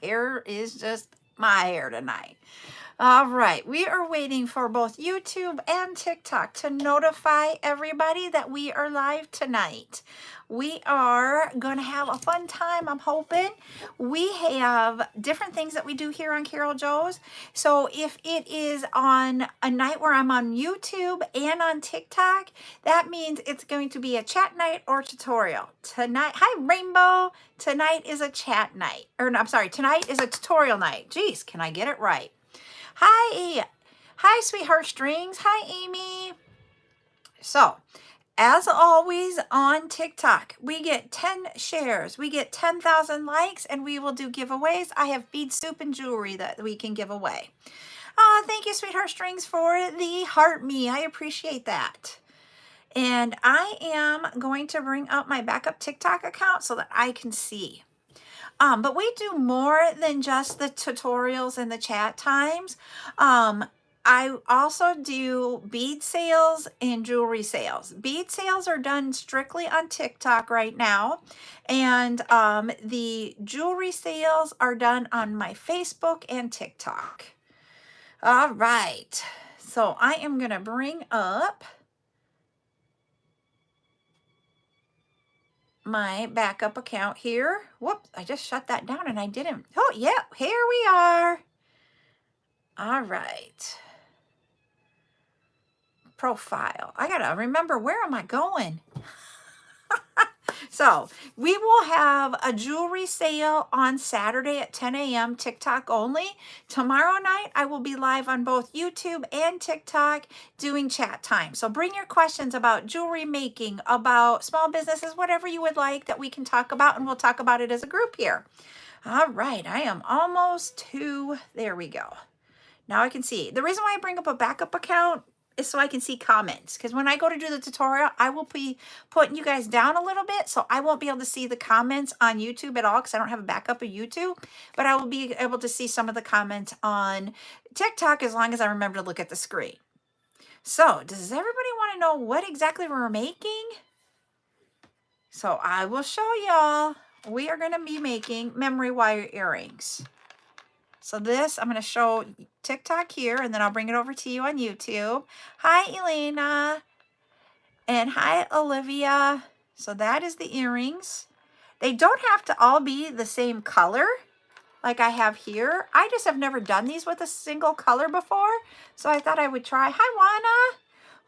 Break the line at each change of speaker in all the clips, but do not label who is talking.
hair is just my hair tonight. All right, we are waiting for both YouTube and TikTok to notify everybody that we are live tonight. We are going to have a fun time, I'm hoping. We have different things that we do here on CarolJo's. So if it is on a night where I'm on YouTube and on TikTok, that means it's going to be a chat night or tutorial. Tonight, hi Rainbow, tonight is a chat night. Or no, I'm sorry, tonight is a tutorial night. Jeez, can I get it right? Hi, sweetheart strings. Hi, Amy. So, as always on TikTok, we get 10 shares, we get 10,000 likes, and we will do giveaways. I have bead soup and jewelry that we can give away. Thank you, sweetheart strings, for the heart me. I appreciate that. And I am going to bring up my backup TikTok account so that I can see. But we do more than just the tutorials and the chat times. I also do bead sales and jewelry sales. Bead sales are done strictly on TikTok right now. And the jewelry sales are done on my Facebook and TikTok. All right. So I am going to bring up my backup account here. Whoops, I just shut that down and I didn't. Oh, yeah, here we are. All right. Profile. I gotta remember, where am I going? So we will have a jewelry sale on Saturday at 10 a.m. TikTok only. Tomorrow night, I will be live on both YouTube and TikTok doing chat time. So bring your questions about jewelry making, about small businesses, whatever you would like that we can talk about, and we'll talk about it as a group here. All right, I am almost to, there we go. Now I can see. The reason why I bring up a backup account is so I can see comments, because when I go to do the tutorial, I will be putting you guys down a little bit, so I won't be able to see the comments on YouTube at all because I don't have a backup of YouTube, but I will be able to see some of the comments on TikTok as long as I remember to look at the screen. So does everybody want to know what exactly we're making? So I will show y'all. We are going to be making memory wire earrings. So this, I'm going to show TikTok here, and then I'll bring it over to you on YouTube. Hi, Elena. And hi, Olivia. So that is the earrings. They don't have to all be the same color like I have here. I just have never done these with a single color before, so I thought I would try. Hi, Juana.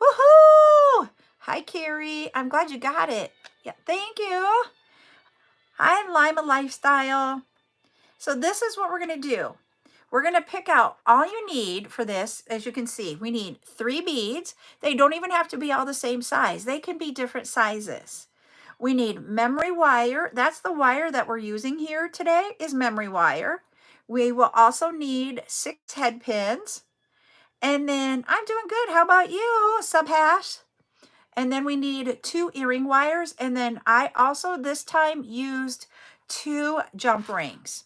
Woohoo! Hi, Carrie. I'm glad you got it. Yeah, thank you. Hi, Lima Lifestyle. So this is what we're going to do. We're going to pick out all you need for this. As you can see, we need 3 beads. They don't even have to be all the same size. They can be different sizes. We need memory wire. That's the wire that we're using here today, is memory wire. We will also need 6 head pins. And then I'm doing good. How about you, Subhash? And then we need 2 earring wires. And then I also this time used 2 jump rings.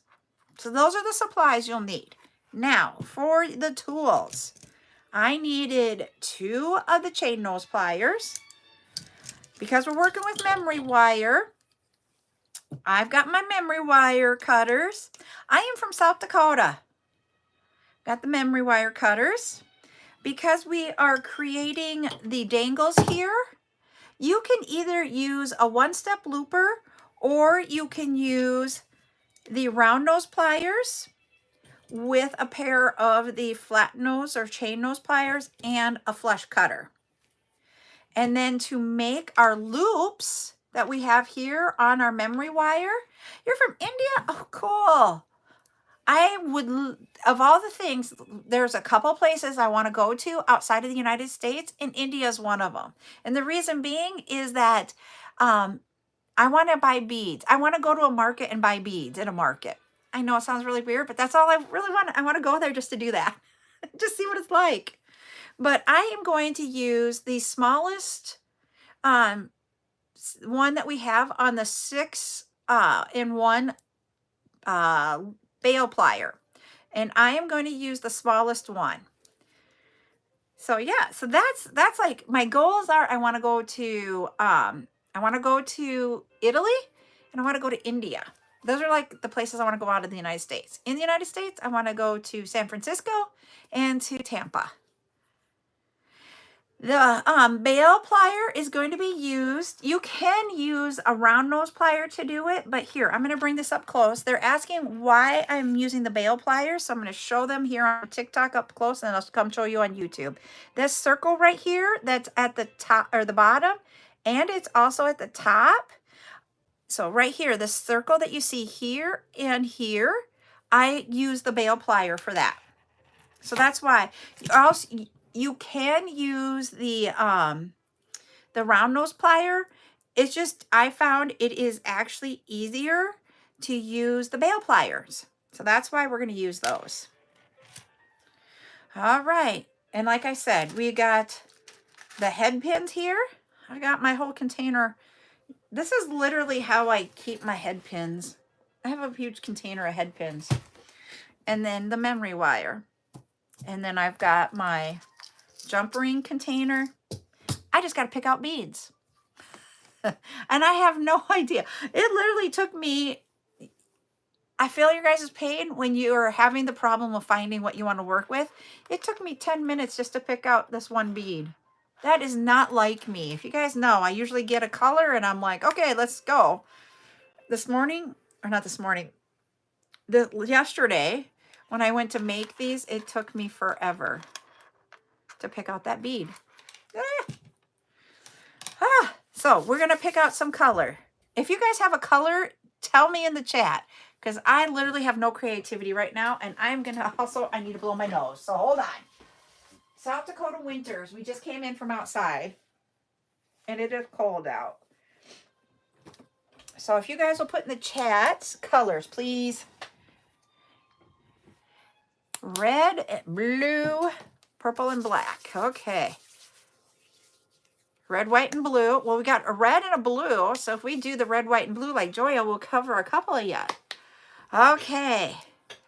So those are the supplies you'll need. Now, for the tools, I needed 2 of the chain nose pliers. Because we're working with memory wire, I've got my memory wire cutters. I am from South Dakota. Got the memory wire cutters. Because we are creating the dangles here, you can either use a 1-step looper, or you can use the round nose pliers with a pair of the flat nose or chain nose pliers and a flush cutter. And then to make our loops that we have here on our memory wire, you're from India? Oh, cool. I would, of all the things, there's a couple places I want to go to outside of the United States, and India is one of them. And the reason being is that I want to buy beads. I want to go to a market and buy beads in a market. I know it sounds really weird, but that's all I really want. I want to go there just to do that. Just see what it's like. But I am going to use the smallest one that we have on the 6-in-1 bail plier. And I am going to use the smallest one. So yeah, so that's like my goals are I want to go to Italy, and I want to go to India. Those are like the places I want to go out of the United States. In the United States, I want to go to San Francisco and to Tampa. The bail plier is going to be used. You can use a round nose plier to do it, but here, I'm going to bring this up close. They're asking why I'm using the bail pliers, so I'm going to show them here on TikTok up close, and I'll come show you on YouTube. This circle right here, that's at the top or the bottom, and it's also at the top. So right here, this circle that you see here and here, I use the bail plier for that. So that's why. Also, you can use the round nose plier. It's just, I found it is actually easier to use the bail pliers. So that's why we're going to use those. All right. And like I said, we got the head pins here. I got my whole container. This is literally how I keep my head pins. I have a huge container of head pins. And then the memory wire. And then I've got my jump ring container. I just got to pick out beads. And I have no idea. It literally took me, I feel your guys' pain when you're having the problem of finding what you want to work with. It took me 10 minutes just to pick out this one bead. That is not like me. If you guys know, I usually get a color and I'm like, okay, let's go. This morning, or not this morning, yesterday, when I went to make these, it took me forever to pick out that bead. So we're going to pick out some color. If you guys have a color, tell me in the chat, because I literally have no creativity right now, and I'm going to also, I need to blow my nose. So hold on. South Dakota winters. We just came in from outside, and it is cold out. So if you guys will put in the chat colors, please. Red, blue, purple, and black. Okay. Red, white, and blue. Well, we got a red and a blue. So if we do the red, white, and blue like Joya, we'll cover a couple of you. Okay.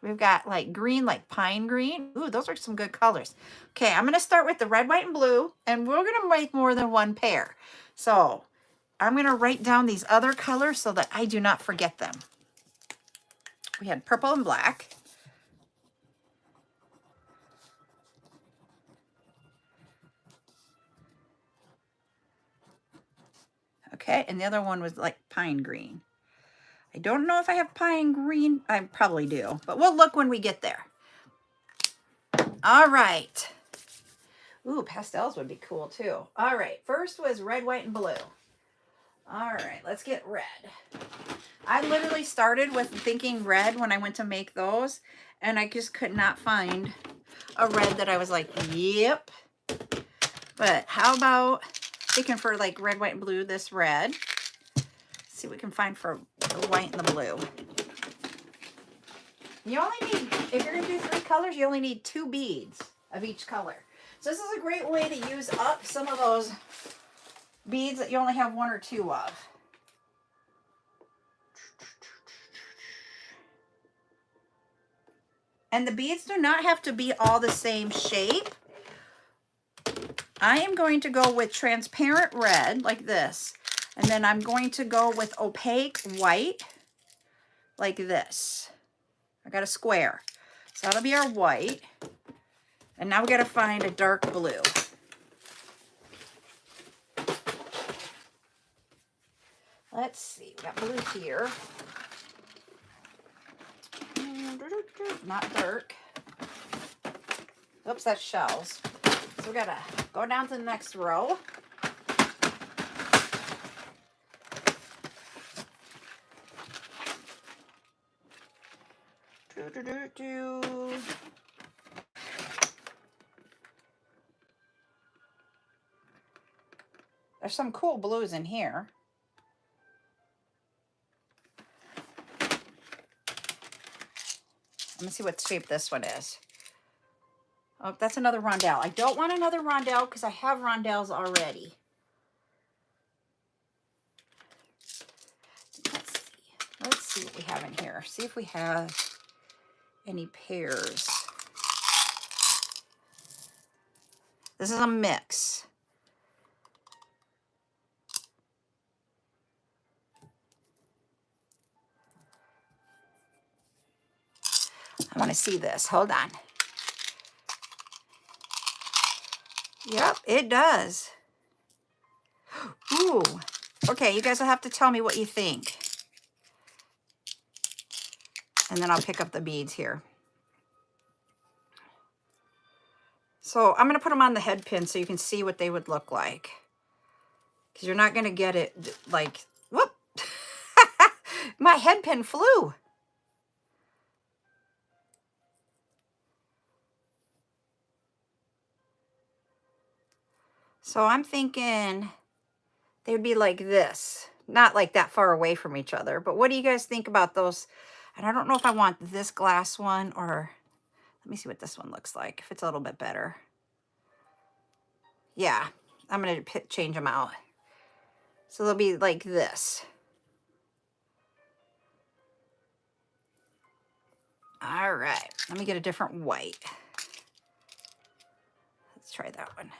We've got like green, like pine green. Ooh, those are some good colors. Okay, I'm going to start with the red, white, and blue. And we're going to make more than one pair. So I'm going to write down these other colors so that I do not forget them. We had purple and black. Okay, and the other one was like pine green. I don't know if I have pine green. I probably do, but we'll look when we get there. All right. Ooh, pastels would be cool too. All right, first was red, white, and blue. All right, let's get red. I literally started with thinking red when I went to make those, and I just could not find a red that I was like, yep. But how about thinking for like red, white, and blue, this red. Let's see what we can find for the white and the blue. You only need, if you're going to do 3 colors, you only need 2 beads of each color. So this is a great way to use up some of those beads that you only have 1 or 2 of. And the beads do not have to be all the same shape. I am going to go with transparent red like this. And then I'm going to go with opaque white like this. I got a square. So that'll be our white. And now we got to find a dark blue. Let's see. We got blue here. Not dark. Oops, that's shells. So we got to go down to the next row. There's some cool blues in here. Let me see what shape this one is. Oh, that's another rondelle. I don't want another rondelle because I have rondelles already. Let's see what we have in here. See if we have any pairs. This is a mix. I want to see this. Hold on. Yep, it does. Ooh. Okay, you guys will have to tell me what you think. And then I'll pick up the beads here. So I'm going to put them on the head pin so you can see what they would look like. Because you're not going to get it like, whoop. My head pin flew. So I'm thinking they would be like this. Not like that far away from each other. But what do you guys think about those? And I don't know if I want this glass one or... Let me see what this one looks like, if it's a little bit better. Yeah, I'm going to change them out. So they'll be like this. All right, let me get a different white. Let's try that one.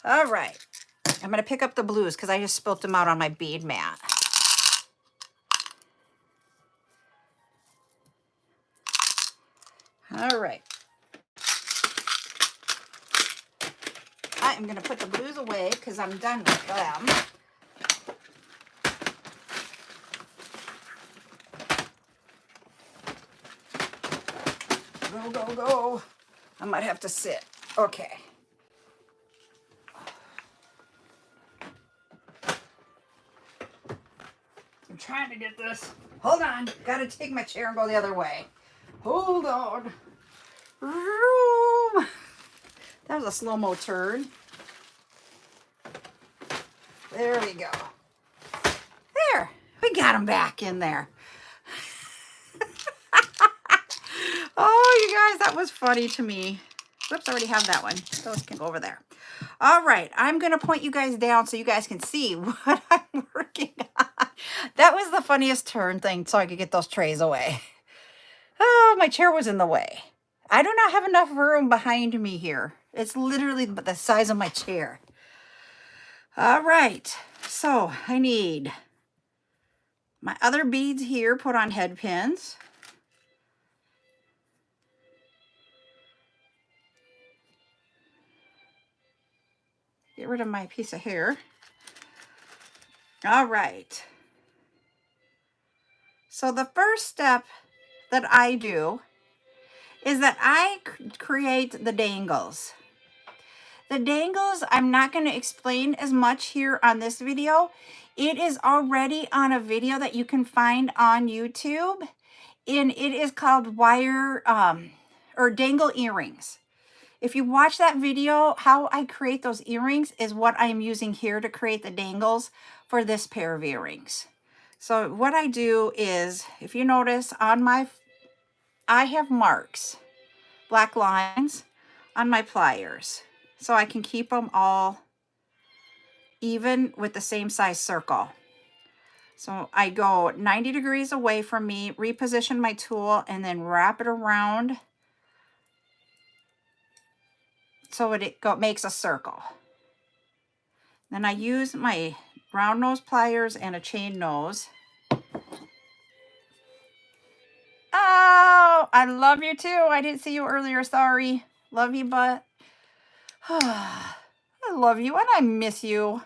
All right, I'm going to pick up the blues because I just spilt them out on my bead mat. All right. I am going to put the blues away because I'm done with them. Go, go, go. I might have to sit. Okay. I'm trying to get this. Hold on. Got to take my chair and go the other way. Hold on. That was a slow-mo turn. There we go. There. We got them back in there. Oh, you guys, that was funny to me. Whoops, I already have that one. Those can go over there. All right, I'm going to point you guys down so you guys can see what I'm working on. That was the funniest turn thing so I could get those trays away. Oh, my chair was in the way. I do not have enough room behind me here. It's literally the size of my chair. All right, so I need my other beads here put on head pins. Get rid of my piece of hair. All right. So the first step that I do is that I create the dangles. The dangles, I'm not going to explain as much here on this video. It is already on a video that you can find on YouTube, and it is called wire or dangle earrings. If you watch that video, how I create those earrings is what I'm using here to create the dangles for this pair of earrings. So what I do is, if you notice on I have marks, black lines on my pliers, so I can keep them all even with the same size circle. So I go 90 degrees away from me, reposition my tool, and then wrap it around so it makes a circle. Then I use my round nose pliers and a chain nose. Oh, I love you too. I didn't see you earlier. Sorry. Love you, but I love you and I miss you.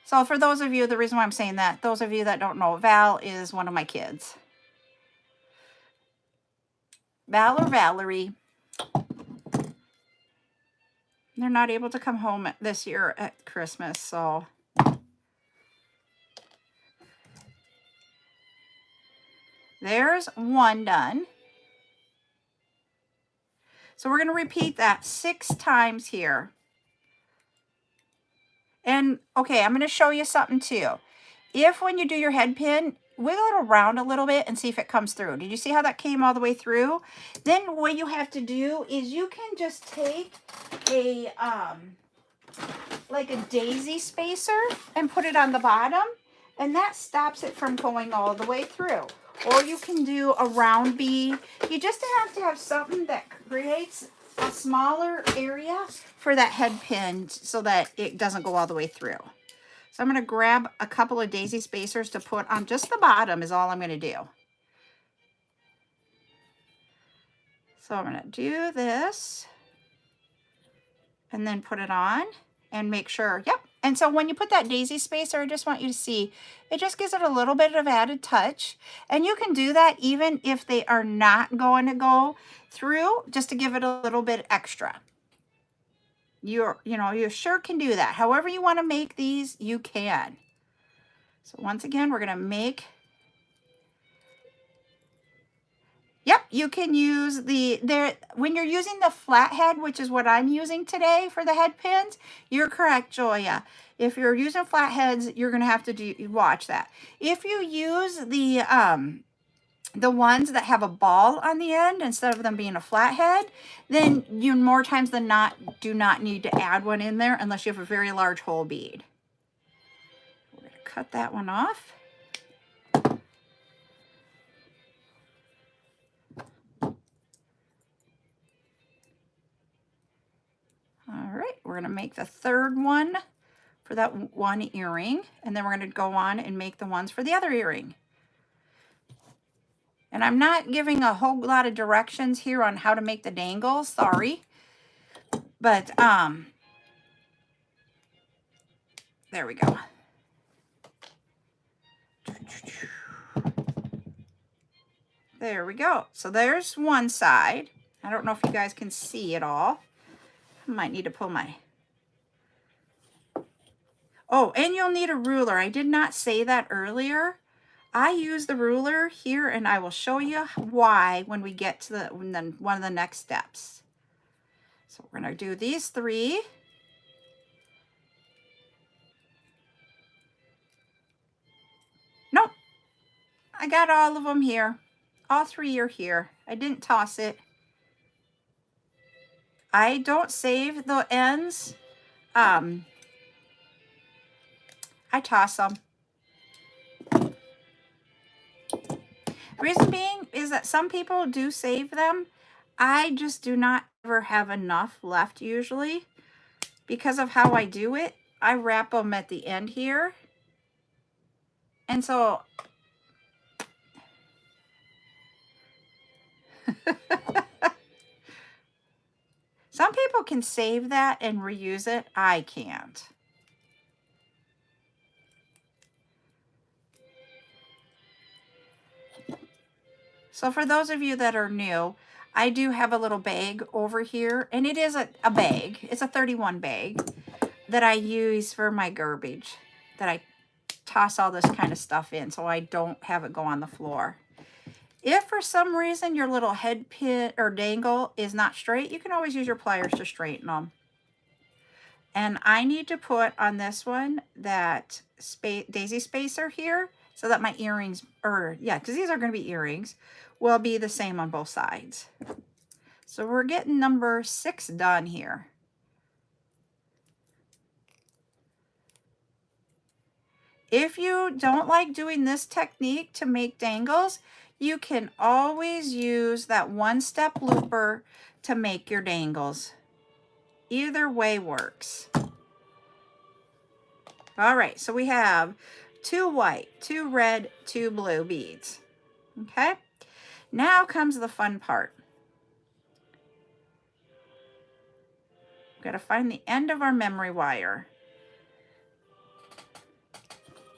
So for those of you, the reason why I'm saying that, those of you that don't know, Val is one of my kids. Val or Valerie. They're not able to come home this year at Christmas, so. There's one done. So we're going to repeat that 6 times here. And, okay, I'm going to show you something too. If when you do your head pin, wiggle it around a little bit and see if it comes through. Did you see how that came all the way through? Then what you have to do is you can just take a, like a daisy spacer and put it on the bottom. And that stops it from going all the way through. Or you can do a round bead. You just have to have something that creates a smaller area for that head pin so that it doesn't go all the way through. So I'm going to grab a couple of daisy spacers to put on just the bottom is all I'm going to do. So I'm going to do this and then put it on and make sure, yep. And so when you put that daisy spacer, I just want you to see, it just gives it a little bit of added touch. And you can do that even if they are not going to go through, just to give it a little bit extra. You sure can do that. However you want to make these, you can. So once again, we're going to make, yep, you can use when you're using the flathead, which is what I'm using today for the head pins, you're correct, Julia. If you're using flatheads, you're going to have to watch that. If you use the ones that have a ball on the end instead of them being a flathead, then you more times than not do not need to add one in there unless you have a very large hole bead. We're going to cut that one off. All right, we're going to make the third one for that one earring, and then we're going to go on and make the ones for the other earring. And I'm not giving a whole lot of directions here on how to make the dangles, sorry. But there we go. There we go. So there's one side. I don't know if you guys can see it all. I might need to pull my... Oh, and you'll need a ruler. I did not say that earlier. I use the ruler here, and I will show you why when we get to one of the next steps. So we're going to do these three. Nope. I got all of them here. All three are here. I didn't toss it. I don't save the ends. I toss them. Reason being is that some people do save them. I just do not ever have enough left usually. Because of how I do it, I wrap them at the end here. And so... Some people can save that and reuse it. I can't. So for those of you that are new, I do have a little bag over here, and it is a bag. It's a 31 bag that I use for my garbage, that I toss all this kind of stuff in so I don't have it go on the floor. If for some reason your little head pin or dangle is not straight, you can always use your pliers to straighten them. And I need to put on this one that daisy spacer here so that my earrings, because these are going to be earrings, will be the same on both sides. So we're getting number 6 done here. If you don't like doing this technique to make dangles, you can always use that one-step looper to make your dangles. Either way works. All right, so we have 2 white, 2 red, 2 blue beads. Okay, now comes the fun part. We've got to find the end of our memory wire.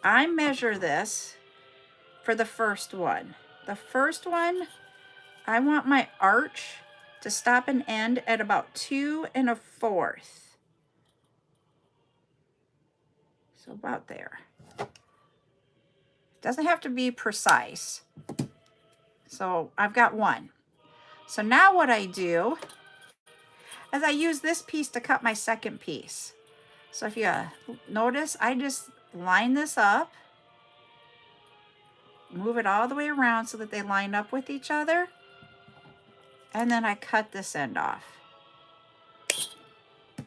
I measure this for the first one. The first one, I want my arch to stop and end at about 2 1/4. So about there. It doesn't have to be precise. So I've got 1. So now what I do is I use this piece to cut my second piece. So if you notice, I just line this up, move it all the way around so that they line up with each other, and then I cut this end off.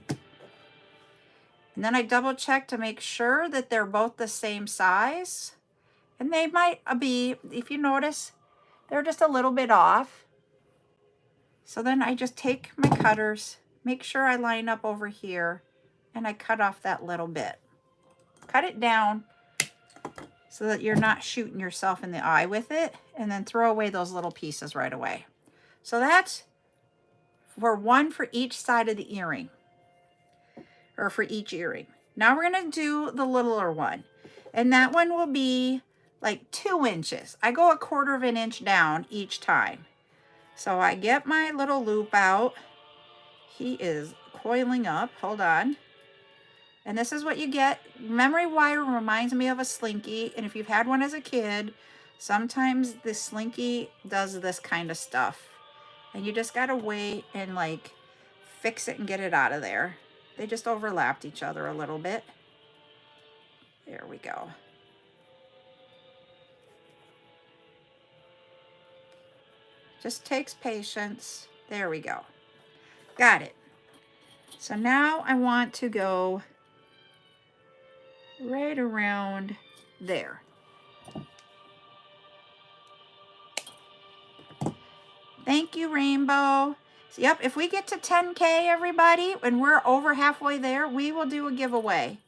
And then I double check to make sure that they're both the same size. And they might be, if you notice, they're just a little bit off. So then I just take my cutters, make sure I line up over here, and I cut off that little bit. Cut it down so that you're not shooting yourself in the eye with it, and then throw away those little pieces right away. So that's one for each side of the earring, or for each earring. Now we're gonna do the littler one, and that one will be like 2 inches. I go 1/4 of an inch down each time. So I get my little loop out. He is coiling up, hold on. And this is what you get. Memory wire reminds me of a slinky, and if you've had one as a kid, sometimes the slinky does this kind of stuff. And you just gotta wait and like fix it and get it out of there. They just overlapped each other a little bit. There we go. Just takes patience. There we go. Got it. So now I want to go right around there. Thank you, Rainbow. So, yep, if we get to 10K, everybody, and we're over halfway there, we will do a giveaway.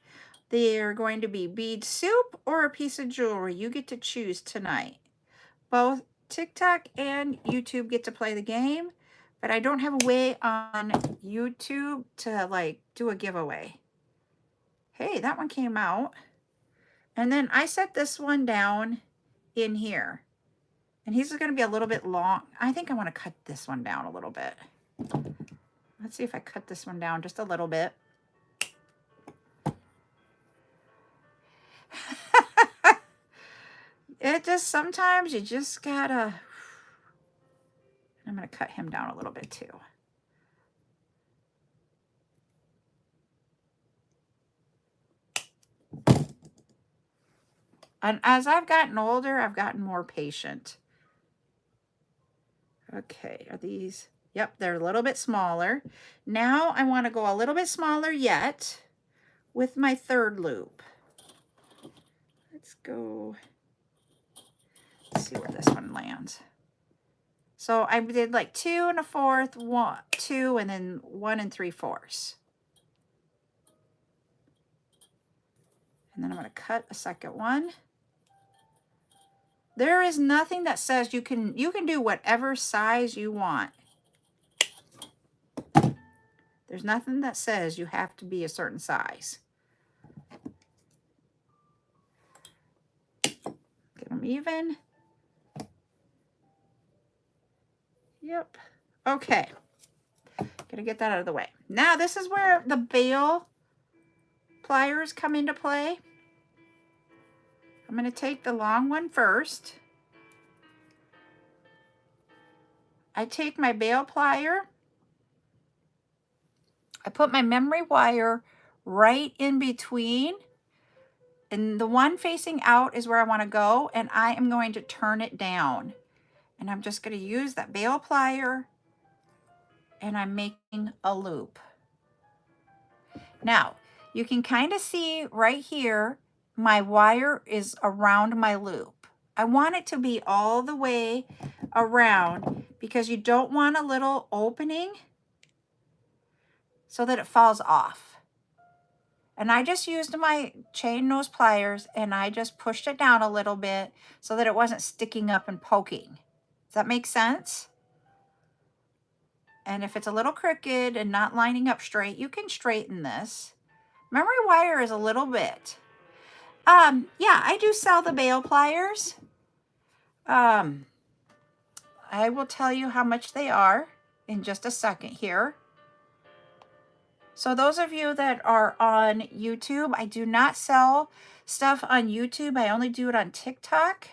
They're going to be bead soup or a piece of jewelry. You get to choose tonight. Both TikTok and YouTube get to play the game, but I don't have a way on YouTube to like do a giveaway. Hey, that one came out. And then I set this one down in here. And he's going to be a little bit long. I think I want to cut this one down a little bit. Let's see if I cut this one down just a little bit. It just, sometimes you just gotta, I'm going to cut him down a little bit too. And as I've gotten older, I've gotten more patient. Okay, are these, yep, they're a little bit smaller. Now I want to go a little bit smaller yet with my third loop. Let's go, let's see where this one lands. So I did like 2 1/4, 1, 2, and then 1 3/4. And then I'm going to cut a second one. There is nothing that says you can do whatever size you want. There's nothing that says you have to be a certain size. Get them even. Yep. Okay. Gonna get that out of the way. Now this is where the bail pliers come into play. I'm going to take the long one first. I take my bail plier. I put my memory wire right in between. And the one facing out is where I want to go. And I am going to turn it down. And I'm just going to use that bail plier. And I'm making a loop. Now, you can kind of see right here, my wire is around my loop. I want it to be all the way around because you don't want a little opening so that it falls off. And I just used my chain nose pliers and I just pushed it down a little bit so that it wasn't sticking up and poking. Does that make sense? And if it's a little crooked and not lining up straight, you can straighten this. Memory wire is a little bit. Yeah, I do sell the bail pliers. I will tell you how much they are in just a second here. So those of you that are on YouTube, I do not sell stuff on YouTube. I only do it on TikTok.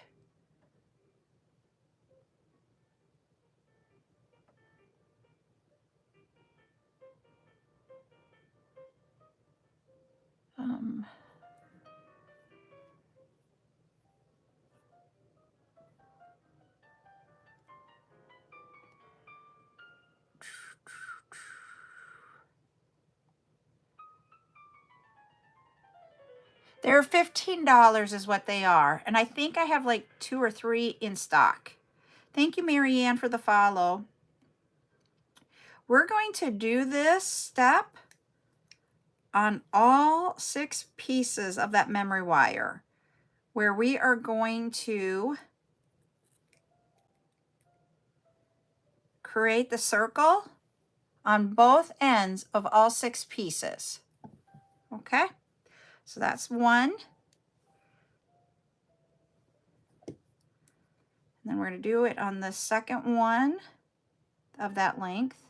They're $15 is what they are. And I think I have like 2 or 3 in stock. Thank you, Marianne, for the follow. We're going to do this step on all 6 pieces of that memory wire, where we are going to create the circle on both ends of all 6 pieces. Okay, so that's one. And then we're going to do it on the second one of that length.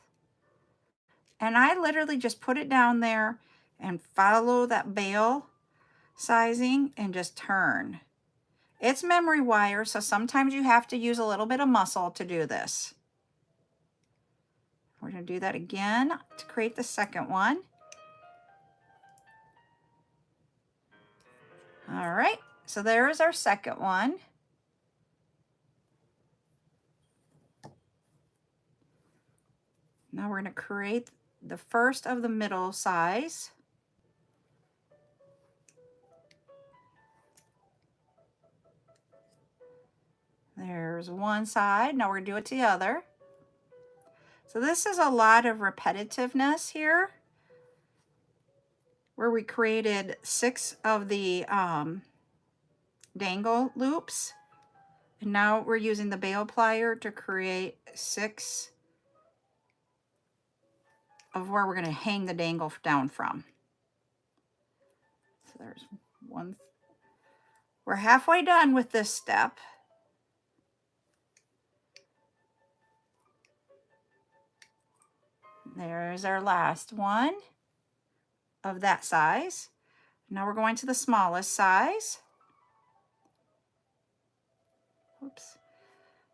And I literally just put it down there and follow that bail sizing and just turn. It's memory wire, so sometimes you have to use a little bit of muscle to do this. We're going to do that again to create the second one. All right, so there's our second one. Now we're going to create the first of the middle size. There's one side. Now we're going to do it to the other. So this is a lot of repetitiveness here, where we created 6 of the dangle loops. And now we're using the bail plier to create 6 of where we're going to hang the dangle down from. So there's one. We're halfway done with this step. There's our last one of that size. Now we're going to the smallest size. Oops.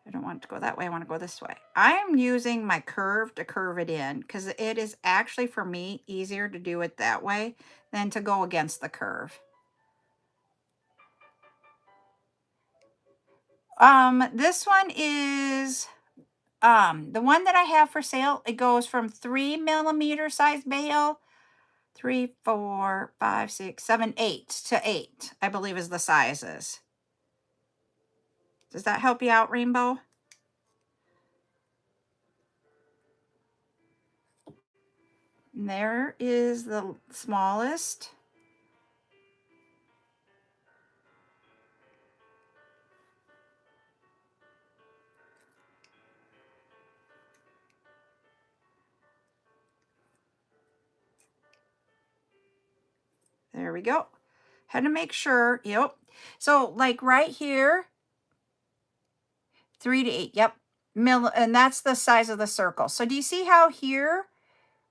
I don't want it to go that way. I want to go this way. I am using my curve to curve it in because it is actually, for me, easier to do it that way than to go against the curve. This one is the one that I have for sale. It goes from 3mm size bail, 3, 4, 5, 6, 7, 8 to 8, I believe is the sizes. Does that help you out, Rainbow? And there is the smallest. There we go. Had to make sure. Yep. So like right here, 3 to 8. Yep. And that's the size of the circle. So do you see how here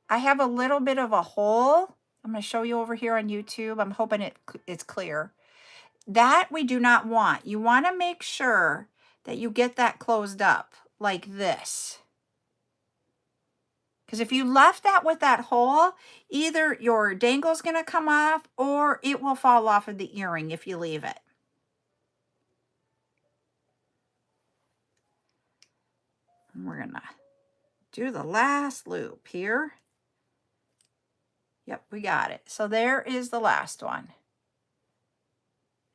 I have a little bit of a hole? I'm going to show you over here on YouTube. I'm hoping it's clear. That we do not want. You want to make sure that you get that closed up like this. Because if you left that with that hole, either your dangle's going to come off or it will fall off of the earring if you leave it. And we're going to do the last loop here. Yep, we got it. So there is the last one.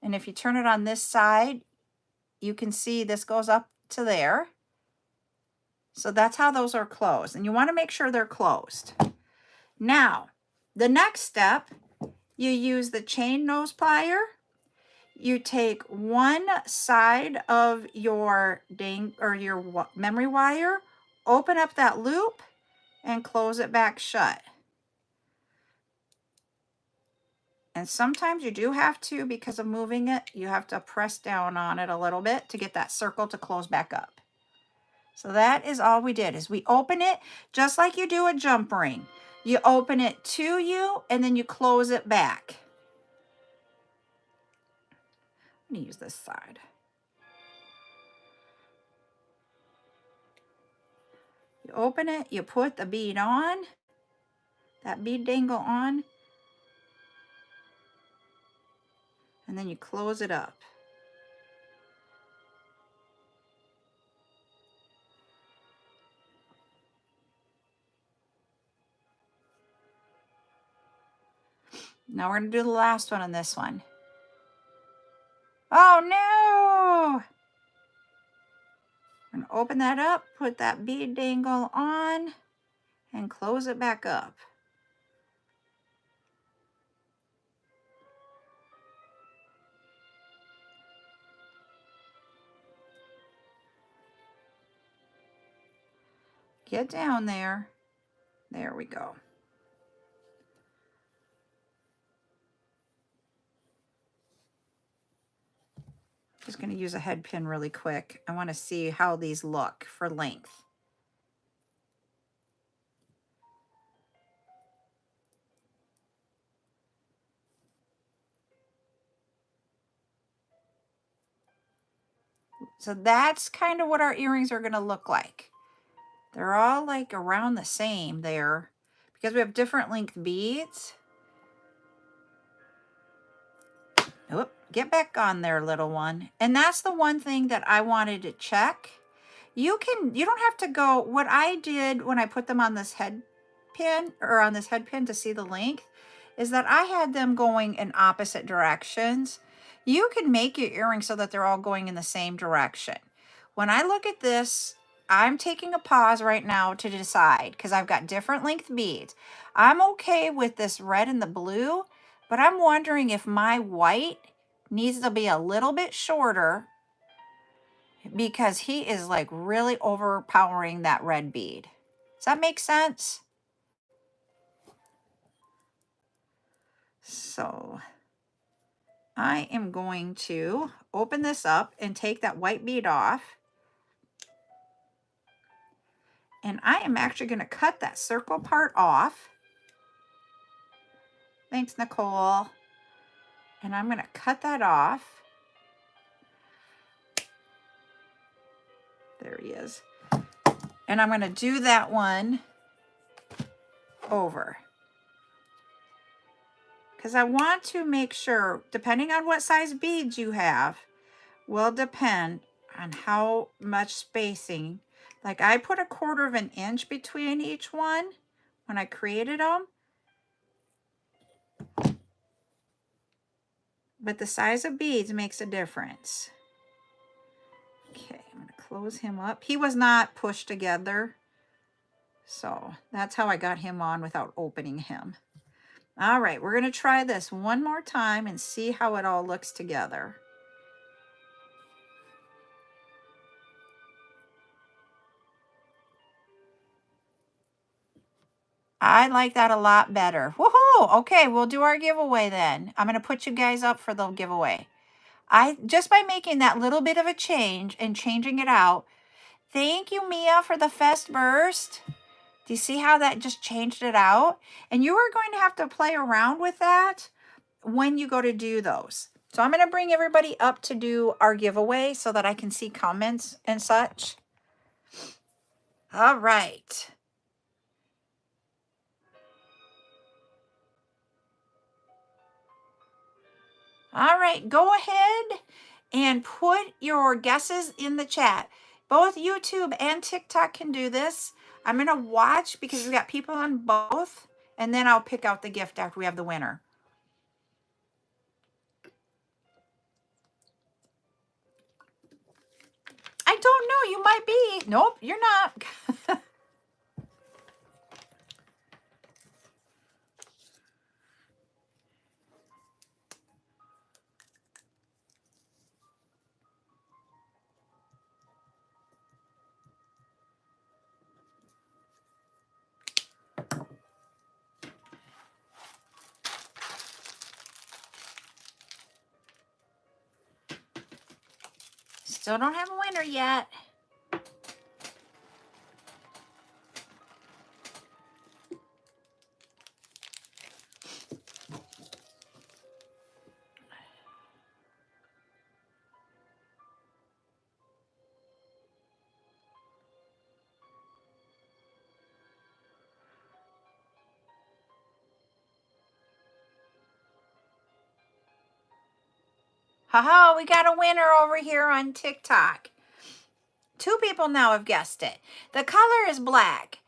And if you turn it on this side, you can see this goes up to there. So that's how those are closed. And you want to make sure they're closed. Now, the next step, you use the chain nose plier. You take one side of your memory wire, open up that loop, and close it back shut. And sometimes you do have to, because of moving it, you have to press down on it a little bit to get that circle to close back up. So that is all we did, is we open it just like you do a jump ring. You open it to you and then you close it back. I'm gonna use this side. You open it, you put the bead on, that bead dangle on, and then you close it up. Now we're gonna do the last one on this one. Oh no! We're gonna open that up, put that bead dangle on, and close it back up. Get down there. There we go. Just going to use a head pin really quick. I want to see how these look for length. So that's kind of what our earrings are going to look like. They're all like around the same there because we have different length beads. Oh, get back on there, little one. And that's the one thing that I wanted to check. You don't have to go, what I did when I put them on this head pin or on this head pin to see the length is that I had them going in opposite directions. You can make your earrings so that they're all going in the same direction. When I look at this, I'm taking a pause right now to decide because I've got different length beads. I'm okay with this red and the blue, but I'm wondering if my white needs to be a little bit shorter because he is like really overpowering that red bead. Does that make sense? So I am going to open this up and take that white bead off. And I am actually going to cut that circle part off. Thanks, Nicole. And I'm going to cut that off. There he is. And I'm going to do that one over. Because I want to make sure, depending on what size beads you have, will depend on how much spacing. Like I put 1/4 of an inch between each one when I created them. But the size of beads makes a difference. Okay, I'm going to close him up. He was not pushed together. So that's how I got him on without opening him. All right, we're going to try this one more time and see how it all looks together. I like that a lot better. Woohoo! Okay, we'll do our giveaway then. I'm going to put you guys up for the giveaway. Just by making that little bit of a change and changing it out. Thank you, Mia, for the Fest Burst. Do you see how that just changed it out? And you are going to have to play around with that when you go to do those. So I'm going to bring everybody up to do our giveaway so that I can see comments and such. All right. All right, go ahead and put your guesses in the chat. Both YouTube and TikTok can do this. I'm going to watch because we've got people on both, and then I'll pick out the gift after we have the winner. I don't know. You might be. Nope, you're not. Still don't have a winner yet. Haha, we got a winner over here on TikTok. 2 people now have guessed it. The color is black.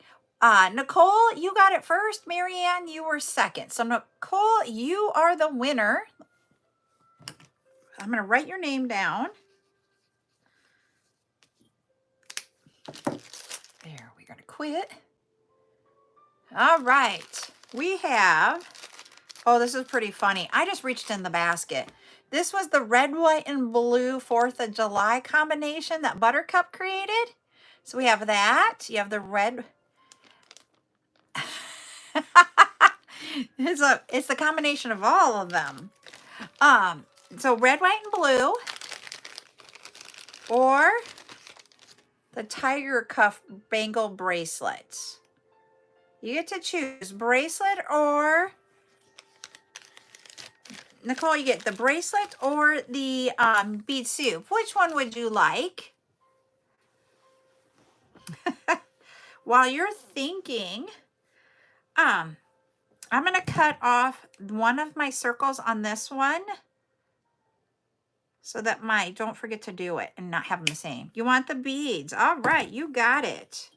Nicole, you got it first. Marianne, you were second. So Nicole, you are the winner. I'm going to write your name down. There, we got to quit. All right. We have, oh, this is pretty funny. I just reached in the basket. This was the red, white, and blue 4th of July combination that Buttercup created. So we have that. You have the red. It's the combination of all of them. So red, white, and blue, or the tiger cuff bangle bracelets. You get to choose bracelet or, Nicole, you get the bracelet or the bead soup. Which one would you like? While you're thinking, I'm going to cut off one of my circles on this one so that don't forget to do it and not have them the same. You want the beads. All right, you got it.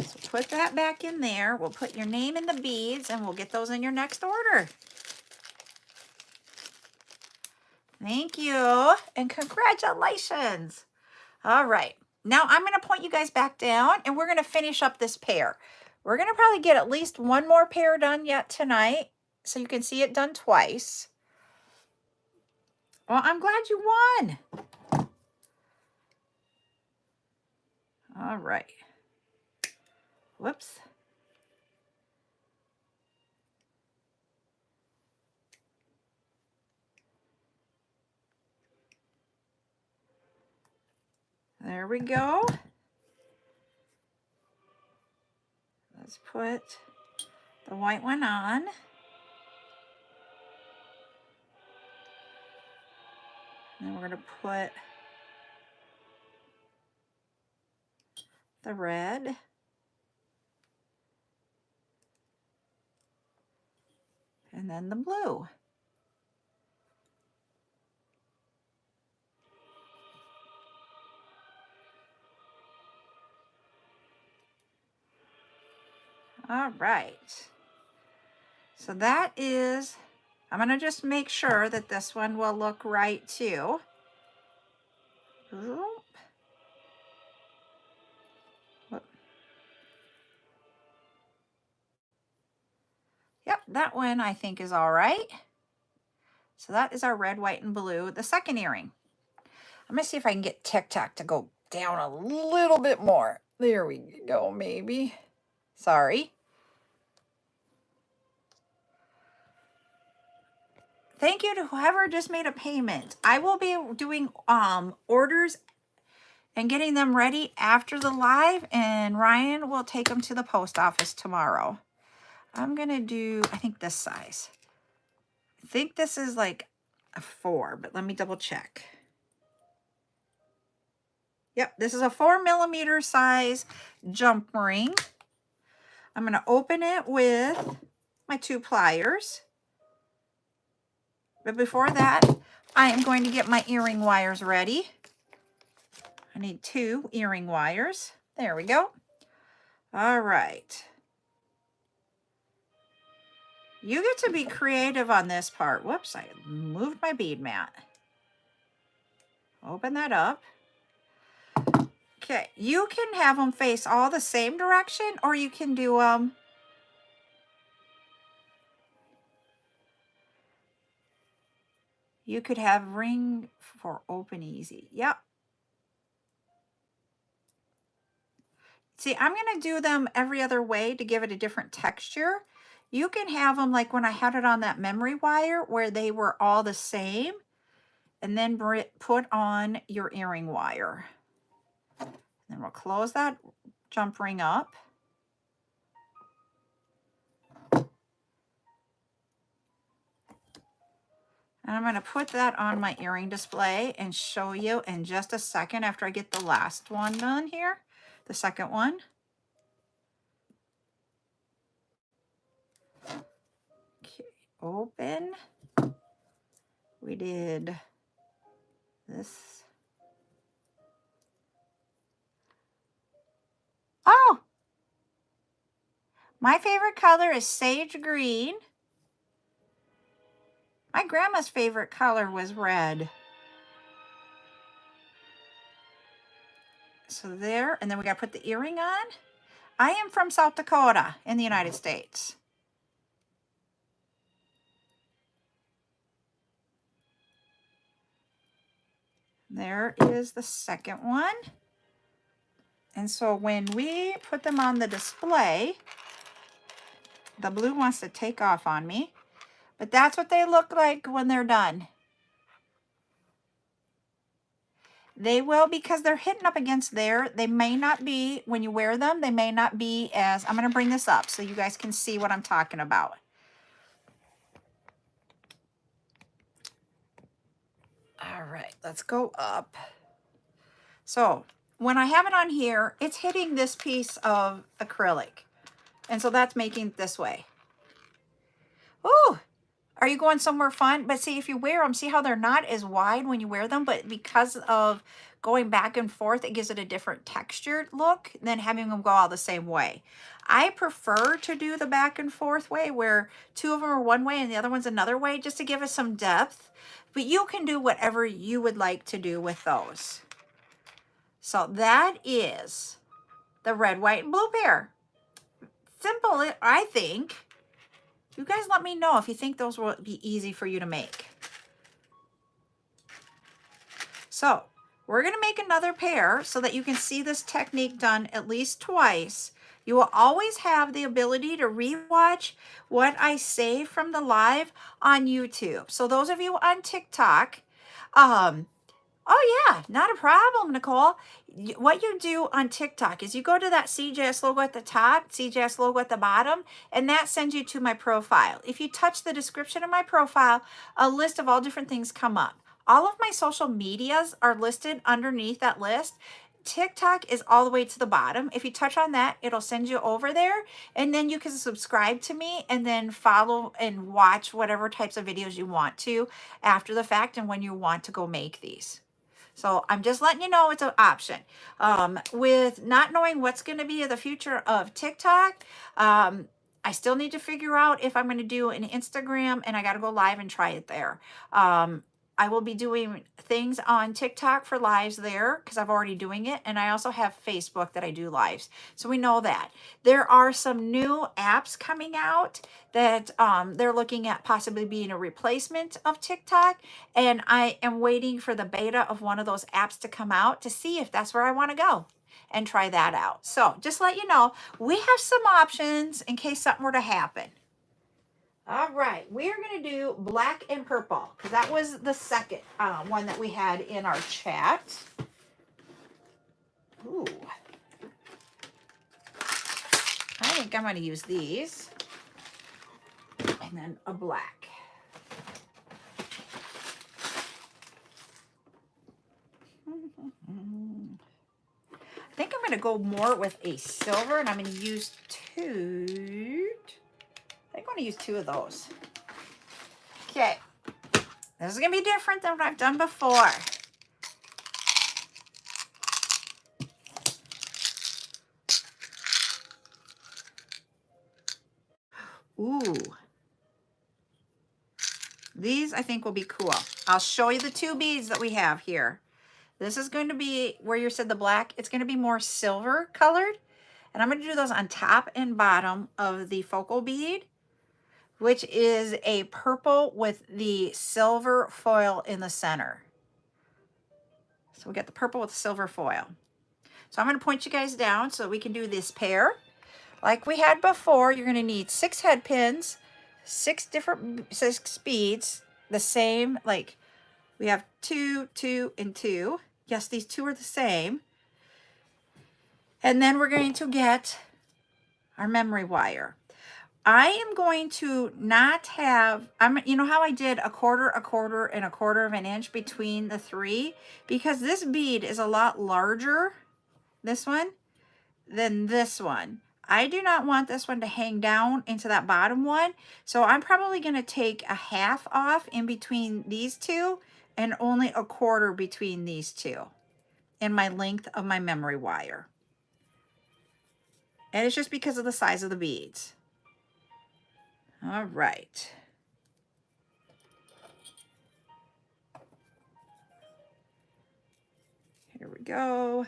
So put that back in there. We'll put your name in the beads and we'll get those in your next order. Thank you and congratulations. All right, now I'm going to point you guys back down and we're going to finish up this pair. We're going to probably get at least one more pair done yet tonight so you can see it done twice. Well, I'm glad you won. All right. Whoops. There we go. Let's put the white one on. And we're going to put the red. And then the blue. All right. So that is, I'm going to just make sure that this one will look right too. Yep, that one I think is all right. So that is our red, white, and blue. The second earring. I'm going to see if I can get TikTok to go down a little bit more. There we go, maybe. Sorry. Thank you to whoever just made a payment. I will be doing orders and getting them ready after the live, and Ryan will take them to the post office tomorrow. I'm going to do, I think this size. I think this is like a 4, but let me double check. Yep, this is a 4mm size jump ring. I'm going to open it with my 2 pliers. But before that, I am going to get my earring wires ready. I need 2 earring wires. There we go. All right. You get to be creative on this part. Whoops, I moved my bead mat. Open that up. Okay, you can have them face all the same direction, or you can do them you could have ring for open easy. Yep. See, I'm going to do them every other way to give it a different texture. You can have them like when I had it on that memory wire where they were all the same, and then put on your earring wire. Then we'll close that jump ring up. And I'm going to put that on my earring display and show you in just a second after I get the last one done here, the second one. Okay, open. We did this. Oh, my favorite color is sage green. My grandma's favorite color was red. So there, and then we got to put the earring on. I am from South Dakota in the United States. There is the second one. And so when we put them on the display, The blue wants to take off on me. But that's what they look like when they're done. They will, because they're hitting up against there. They may not be, when you wear them, they may not be as, I'm going to bring this up so you guys can see what I'm talking about. All right, let's go up. So when I have it on here, it's hitting this piece of acrylic. And so that's making it this way. Ooh, are you going somewhere fun? But see, if you wear them, see how they're not as wide when you wear them, but because of going back and forth, it gives it a different textured look than having them go all the same way. I prefer to do the back and forth way where two of them are one way and the other one's another way, just to give us some depth. But you can do whatever you would like to do with those. So that is the red, white, and blue pair. Simple, I think. You guys let me know if you think those will be easy for you to make. So we're going to make another pair so that you can see this technique done at least twice. You will always have the ability to rewatch what I say from the live on YouTube. So those of you on TikTok, oh yeah, not a problem, Nicole. What you do on TikTok is you go to that CJS logo at the top, CJS logo at the bottom, and that sends you to my profile. If you touch the description of my profile, a list of all different things come up. All of my social medias are listed underneath that list. TikTok is all the way to the bottom. If you touch on that, it'll send you over there, and then you can subscribe to me and then follow and watch whatever types of videos you want to after the fact and when you want to go make these. So I'm just letting you know it's an option. With not knowing what's going to be the future of TikTok, I still need to figure out if I'm going to do an Instagram, and I got to go live and try it there. I will be doing things on TikTok for lives there because I've already doing it. And I also have Facebook that I do lives. So we know that. There are some new apps coming out that they're looking at possibly being a replacement of TikTok. And I am waiting for the beta of one of those apps to come out to see if that's where I want to go and try that out. So just let you know, we have some options in case something were to happen. All right, we are going to do black and purple because that was the second one that we had in our chat. Ooh. I think I'm going to use these and then a black. I think I'm going to go more with a silver, and I'm going to use two. I think I'm going to use two of those. Okay. This is going to be different than what I've done before. Ooh. These I think will be cool. I'll show you the two beads that we have here. This is going to be where you said the black. It's going to be more silver colored. And I'm going to do those on top and bottom of the focal bead, which is a purple with the silver foil in the center. So we got the purple with the silver foil. So I'm going to point you guys down so we can do this pair. Like we had before, you're going to need 6 head pins, 6 beads, the same, like we have 2, 2, and 2. Yes, these two are the same. And then we're going to get our memory wire. I am going to not have, you know how I did a quarter, and a quarter of an inch between the 3? Because this bead is a lot larger, this one, than this one. I do not want this one to hang down into that bottom one. So I'm probably going to take a half off in between these two and only a quarter between these two in my length of my memory wire. And it's just because of the size of the beads. All right. Here we go.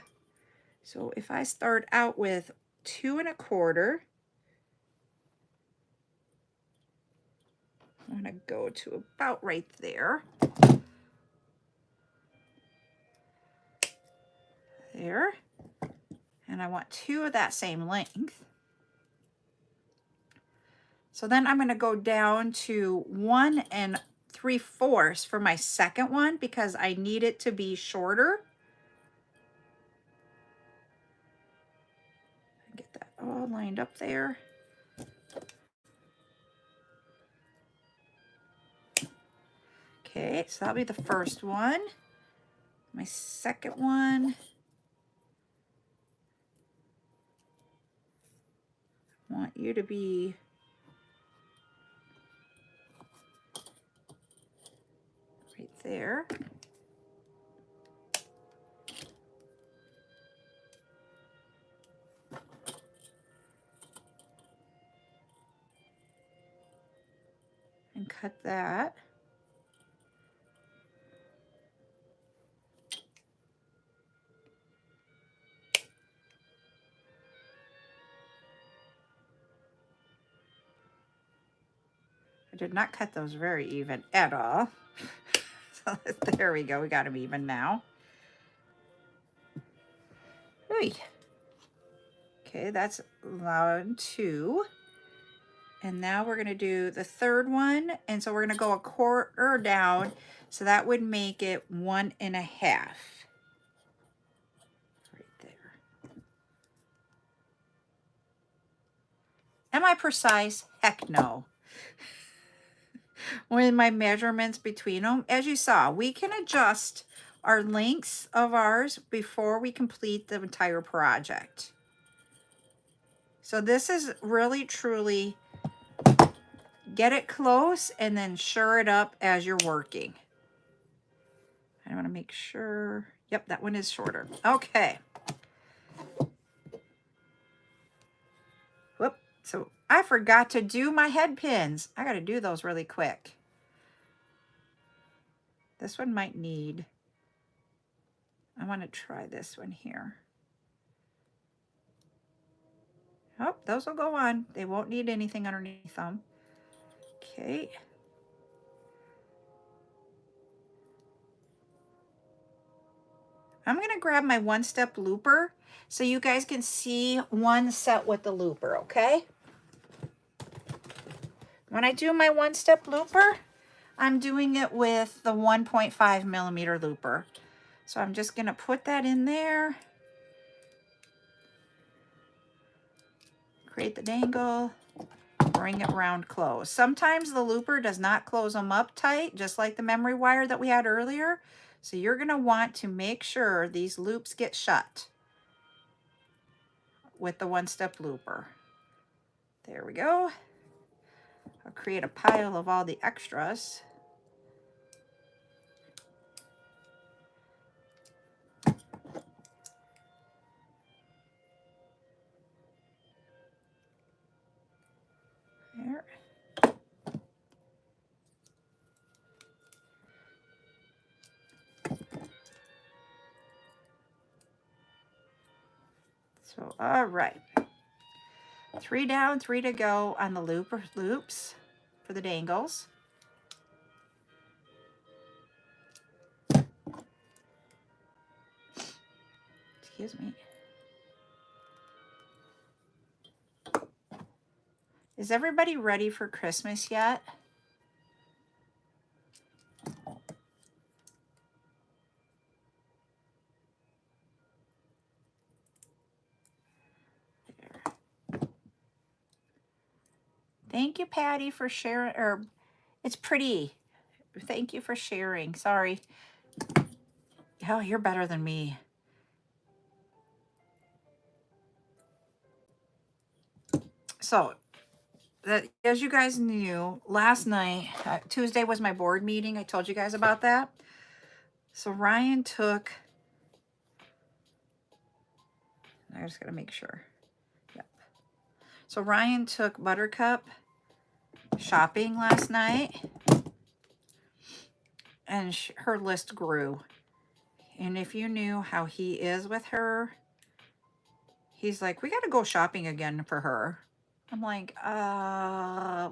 So if I start out with 2 1/4, I'm going to go to about right there. There. And I want 2 of that same length. So then I'm going to go down to 1 3/4 for my second one because I need it to be shorter. Get that all lined up there. Okay, so that'll be the first one. My second one, I want you to be right there. And cut that. I did not cut those very even at all. So there we go. We got them even now. Oy. Okay, that's 2. And now we're going to do the third one. And so we're going to go 1/4 down. So that would make it 1 1/2. Right there. Am I precise? Heck no. With my measurements between them, as you saw, we can adjust our lengths of ours before we complete the entire project. So this is really truly get it close and then sure it up as you're working. I want to make sure. Yep, that one is shorter. Okay. Whoop. So I forgot to do my head pins. I got to do those really quick. This one might need, I want to try this one here. Oh, those will go on. They won't need anything underneath them. Okay. I'm going to grab my 1-step looper so you guys can see one set with the looper, okay? When I do my 1-step looper, I'm doing it with the 1.5 millimeter looper. So I'm just going to put that in there. Create the dangle. Bring it round close. Sometimes the looper does not close them up tight, just like the memory wire that we had earlier. So you're going to want to make sure these loops get shut with the 1-step looper. There we go. I'll create a pile of all the extras. There. So, all right. 3 down, 3 to go on the loops for the dangles. Excuse me. Is everybody ready for Christmas yet? Thank you, Patty, for sharing, or it's pretty. Thank you for sharing. Sorry. Oh, you're better than me. So, as you guys knew, last night, Tuesday was my board meeting. I told you guys about that. So Ryan took, I just gotta make sure. Yep. So Ryan took Buttercup shopping last night, and her list grew. And if you knew how he is with her, he's like, we gotta go shopping again for her. I'm like,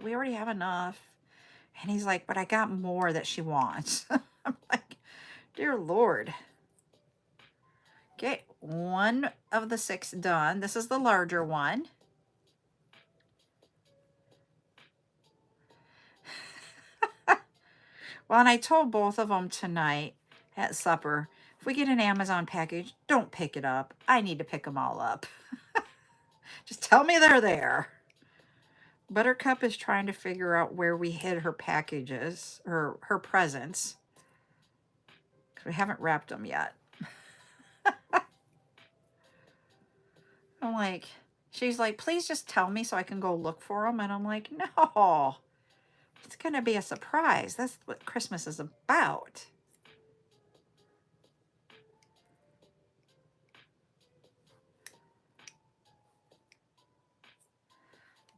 we already have enough. And he's like, but I got more that she wants. I'm like, dear Lord. Okay, 1 of the 6 done. This is the larger one. Well, and I told both of them tonight at supper, if we get an Amazon package, don't pick it up. I need to pick them all up. Just tell me they're there. Buttercup is trying to figure out where we hid her packages, or her presents. We haven't wrapped them yet. I'm like, she's like, please just tell me so I can go look for them. And I'm like, no, it's going to be a surprise. That's what Christmas is about.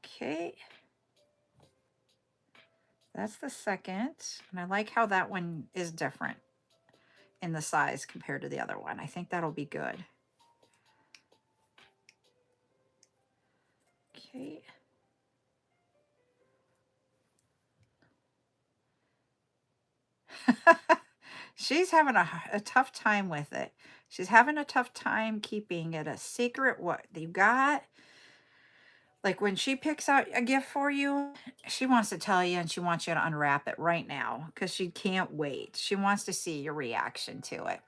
Okay. That's the second. And I like how that one is different in the size compared to the other one. I think that'll be good. Okay. She's having a tough time with it. She's having a tough time keeping it a secret what you got. Like when she picks out a gift for you, she wants to tell you and she wants you to unwrap it right now because she can't wait. She wants to see your reaction to it.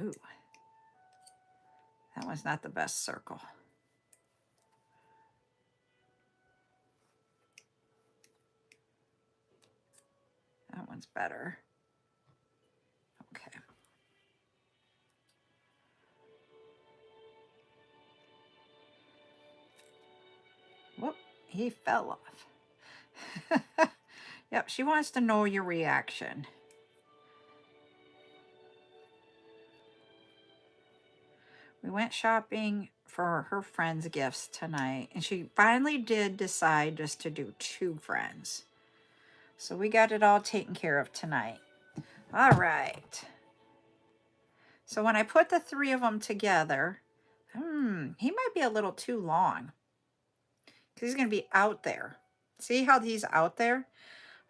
Ooh, that one's not the best circle. That one's better. Okay. Whoop, he fell off. Yep, she wants to know your reaction. We went shopping for her friends' gifts tonight, and she finally did decide just to do 2 friends. So we got it all taken care of tonight. All right. So when I put the 3 of them together, he might be a little too long because he's going to be out there. See how he's out there?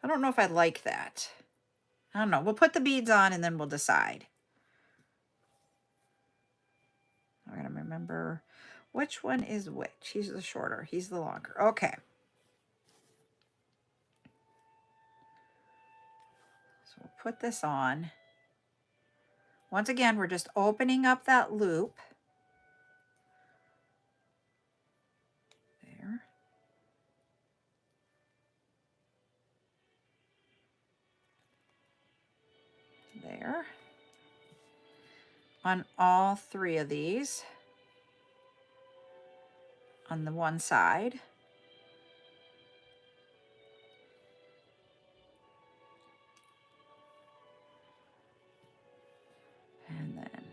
I don't know if I like that. I don't know. We'll put the beads on and then we'll decide. I'm going to remember which one is which. He's the shorter. He's the longer. Okay. So we'll put this on. Once again, we're just opening up that loop. There. There. On all 3 of these. On the one side. And then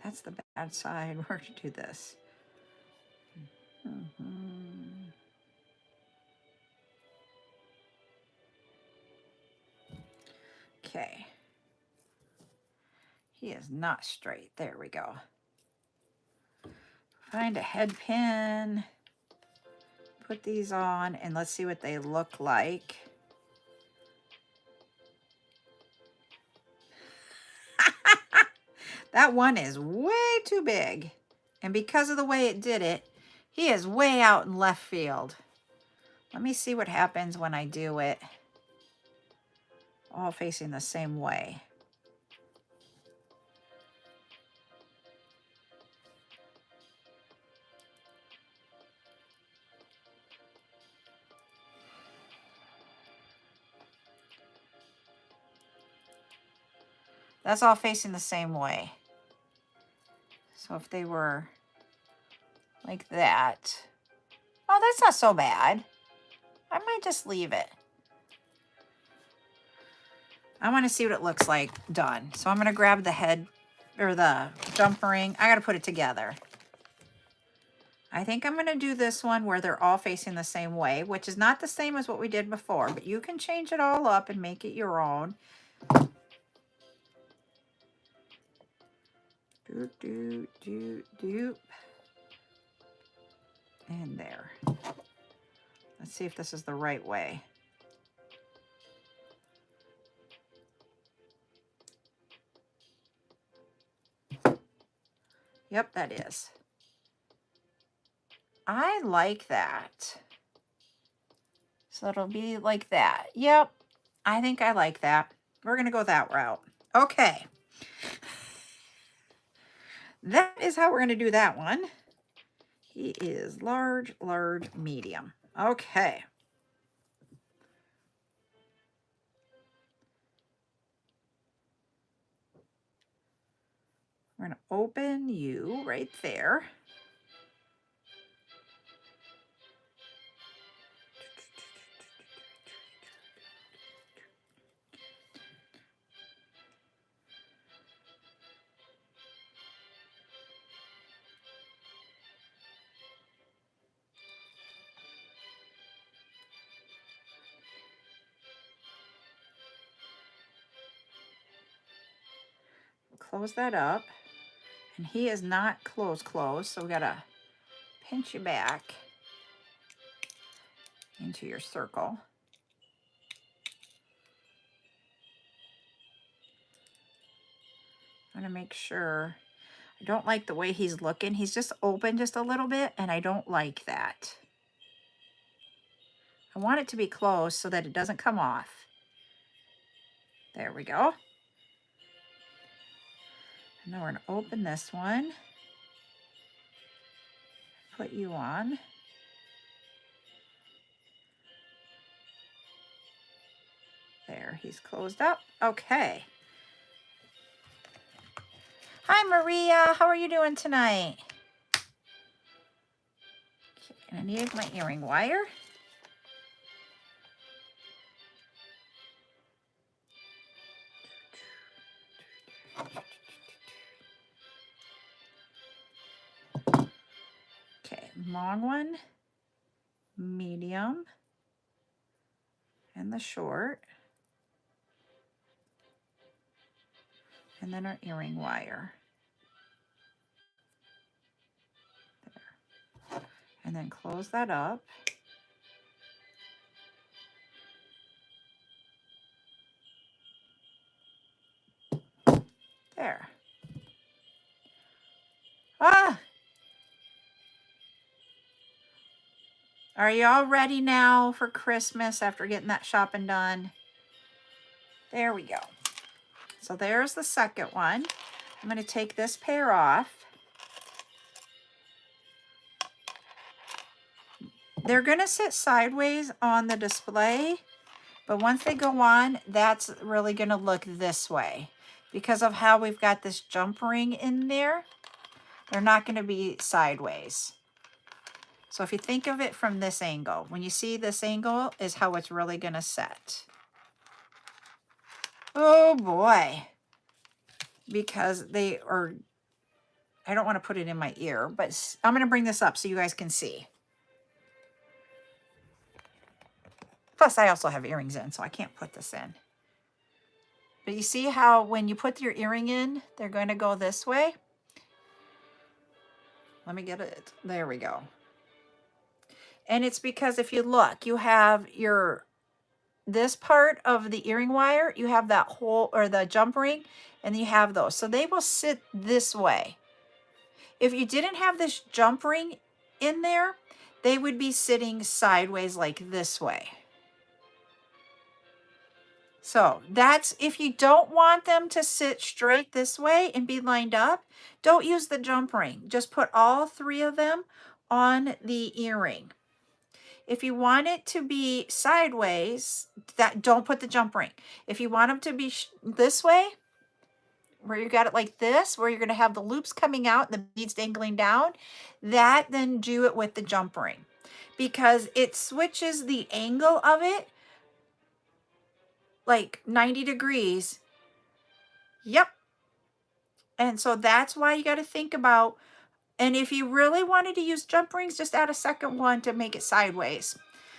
that's the bad side. We're going to do this. Okay. He is not straight. There we go. Find a head pin. Put these on and let's see what they look like. That one is way too big. And because of the way it did it, he is way out in left field. Let me see what happens when I do it all facing the same way. That's all facing the same way. So if they were like that, oh, that's not so bad. I might just leave it. I want to see what it looks like done. So I'm going to grab the head or the jump ring. I got to put it together. I think I'm going to do this one where they're all facing the same way, which is not the same as what we did before, but you can change it all up and make it your own. Doop, doop, doop, doop. And there. Let's see if this is the right way. Yep, that is. I like that. So it'll be like that. Yep. I think I like that. We're going to go that route. Okay. That is how we're going to do that one. He is large, large, medium. Okay. We're going to open you right there. Close that up. And he is not closed, so we got to pinch you back into your circle. I'm going to make sure. I don't like the way he's looking. He's just open just a little bit, and I don't like that. I want it to be closed so that it doesn't come off. There we go. And now we're going to open this one. Put you on. There, he's closed up. Okay. Hi, Maria. How are you doing tonight? Okay, and I need my earring wire. Okay, long one, medium, and the short. And then our earring wire. There. And then close that up. There. Ah! Are you all ready now for Christmas after getting that shopping done? There we go. So there's the second one. I'm going to take this pair off. They're going to sit sideways on the display, but once they go on, that's really going to look this way. Because of how we've got this jump ring in there, they're not going to be sideways. So if you think of it from this angle, when you see this angle is how it's really going to set. Oh boy. Because they are, I don't want to put it in my ear, but I'm going to bring this up so you guys can see. Plus I also have earrings in, so I can't put this in. But you see how when you put your earring in, they're going to go this way? Let me get it. There we go. And it's because if you look, you have this part of the earring wire, you have that hole or the jump ring, and you have those. So they will sit this way. If you didn't have this jump ring in there, they would be sitting sideways like this way. So that's, if you don't want them to sit straight this way and be lined up, don't use the jump ring. Just put all three of them on the earring. If you want it to be sideways, don't put the jump ring. If you want them to be this way, where you got it like this, where you're going to have the loops coming out and the beads dangling down, then do it with the jump ring. Because it switches the angle of it like 90 degrees. Yep. And so that's why you got to think about, and if you really wanted to use jump rings, just add a second one to make it sideways.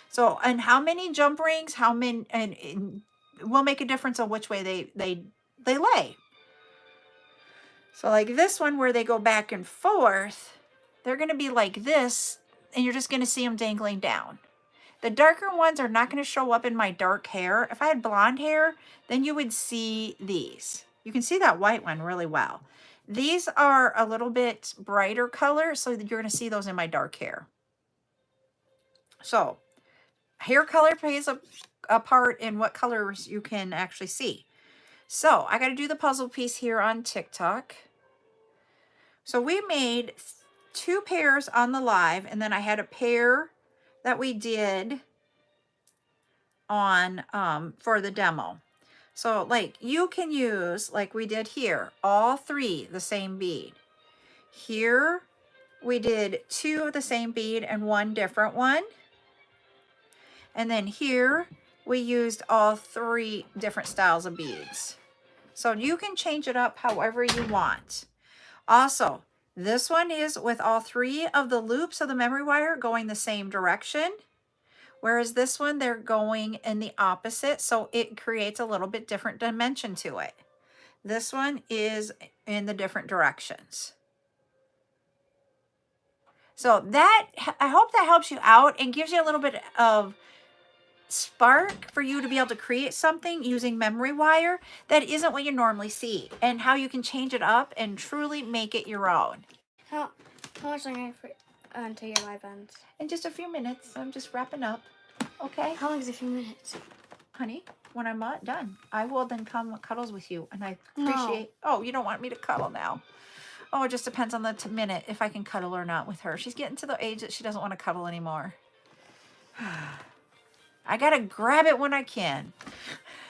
So, and how many jump rings, how many, and will make a difference on which way they lay. So like this one where they go back and forth, they're going to be like this, and you're just going to see them dangling down. The darker ones are not going to show up in my dark hair. If I had blonde hair, then you would see these. You can see that white one really well. These are a little bit brighter color, so you're going to see those in my dark hair. So hair color plays a part in what colors you can actually see. So I got to do the puzzle piece here on TikTok. So we made 2 pairs on the live, and then I had a pair that we did on for the demo. So like you can use, like we did here, all 3 the same bead. Here we did 2 of the same bead and 1 different one. And then here we used all 3 different styles of beads. So you can change it up however you want. Also, this one is with all 3 of the loops of the memory wire going the same direction. Whereas this one, they're going in the opposite, so it creates a little bit different dimension to it. This one is in the different directions. So that, I hope that helps you out and gives you a little bit of spark for you to be able to create something using memory wire that isn't what you normally see, and how you can change it up and truly make it your own.
How much longer until your live ends?
In just a few minutes. I'm just wrapping up. Okay.
How long is a few minutes?
Honey, when I'm done, I will then come cuddles with you, and I appreciate. No. Oh, you don't want me to cuddle now? Oh, it just depends on the minute if I can cuddle or not with her. She's getting to the age that she doesn't want to cuddle anymore. I gotta grab it when I can.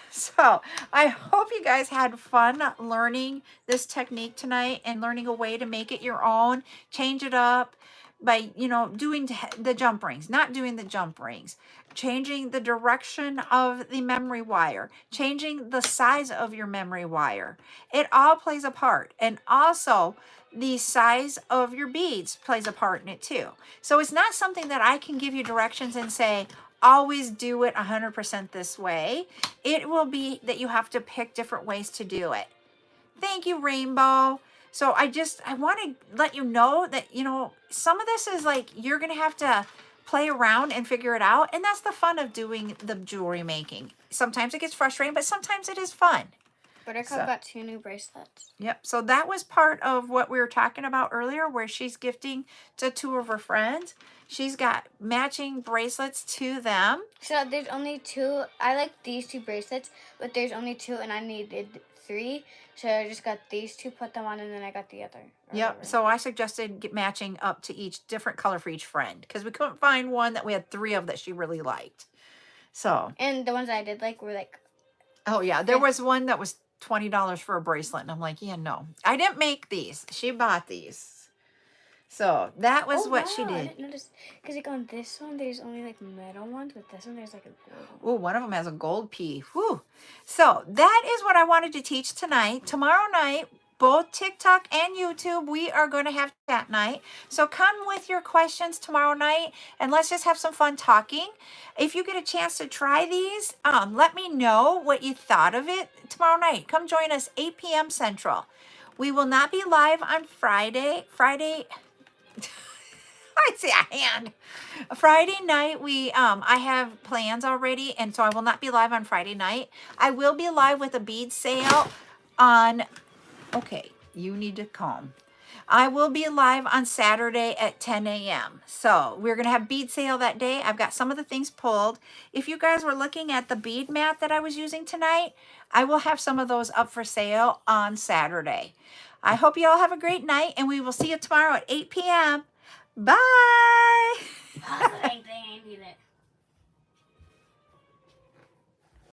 So I hope you guys had fun learning this technique tonight and learning a way to make it your own, change it up by, you know, doing the jump rings, not doing the jump rings, changing the direction of the memory wire, changing the size of your memory wire. It all plays a part. And also the size of your beads plays a part in it too. So it's not something that I can give you directions and say, always do it 100% this way. It will be that you have to pick different ways to do it. Thank you, Rainbow. So I want to let you know that, you know, some of this is like, you're going to have to play around and figure it out. And that's the fun of doing the jewelry making. Sometimes it gets frustrating, but sometimes it is fun.
Buttercup got 2 new bracelets.
Yep. So that was part of what we were talking about earlier, where she's gifting to 2 of her friends. She's got matching bracelets to them.
So there's only 2. I like these 2 bracelets, but there's only 2 and I needed 3. So I just got these 2, put them on, and then I got the other.
Yep. Whatever. So I suggested matching up to each different color for each friend, because we couldn't find one that we had 3 of that she really liked. So.
And the ones I did like were like.
Oh yeah, there was one that was $20 for a bracelet, and I'm like, yeah, no, I didn't make these. She bought these. So that was what she did.
I didn't notice, because like on this one, there's only like metal ones, but this one there's like a gold one.
Oh, one of them has a gold pea. Whew. So that is what I wanted to teach tonight. Tomorrow night, both TikTok and YouTube, we are going to have chat night. So come with your questions tomorrow night, and let's just have some fun talking. If you get a chance to try these, let me know what you thought of it tomorrow night. Come join us 8 p.m. Central. We will not be live on Friday. I see a hand. Friday night, I have plans already, and so I will not be live on Friday night. I will be live with a bead sale on, okay, you need to calm. I will be live on Saturday at 10 a.m. So we're going to have bead sale that day. I've got some of the things pulled. If you guys were looking at the bead mat that I was using tonight, I will have some of those up for sale on Saturday. I hope you all have a great night, and we will see you tomorrow at 8 p.m. Bye.